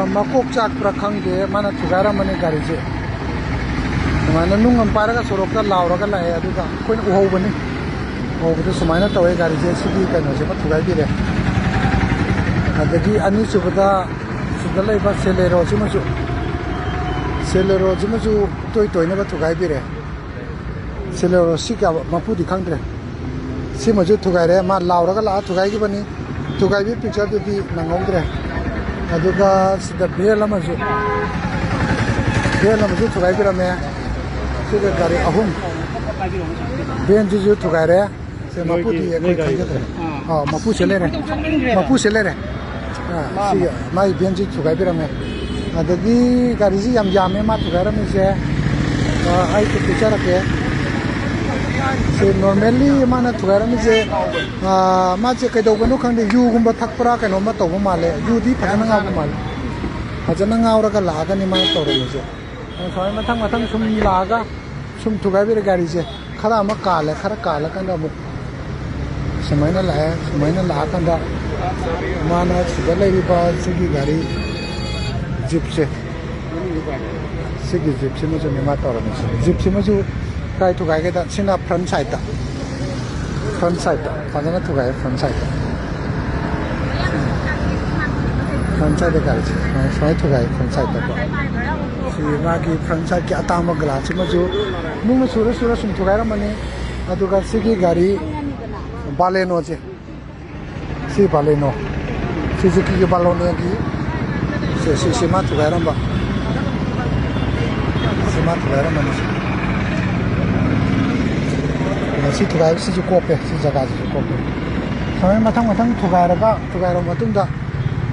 makok chak prakhang de mana thugara mane gari je mana nungam paraga sorokta lauraga la ya duga koin uho bani o bu sumaina tawe gari je sidi kano je thugai bi re adagi ani subada sudalai ba selero jimasu toy toy ne ba thugai bi re selero sika mapu di khang de simaju thugai re ma lauraga la thugai gi bani thugai bi picture de di nangom de aduga sida bela maju thugai bi ra me sida gari ahum ben ju thugai re se mapu di koi khai de mapu sele re si mai ben ju thugai bi ra me adagi gari ji yam yam me ma thugai ra me se ai ke picture ke se normally mana thugai ra me se ma che kai do banu khang de yu gumba thakpra ka no ma to ma le yu di phana nga ma le phajana nga ora ka la ga ni ma to re me se soi ma thang sum la ga sum thugai bi gari je khara ma ka le khara ka la kan da mu samaina la kan da mana sudalai bi ba sigi gari jeep se sigi jeep se mo je me ma to re me se jeep se mo ju kai thugai ga da sina front side da phajana thugai front side gari je soi thugai front side da si ma ki front side ki atama glass se mo ju nung sura sum thugai ra mane aduga sigi gari baleno je si baleno Suzuki ki baleno ki se ma thugai ra ba se ma thugai ra mane si thugai si ju kope si jaga ji kope samay mathang thugai ra matung da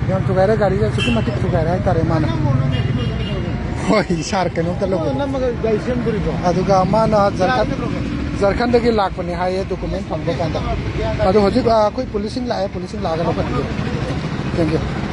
yam thugai ra gari ja siki matik thugai ra tare mana hoi sar ke no talo aduga mana Jharkhand dagi lakpani haye document phangba kanda adu hoji koi policing la ga no pati thank you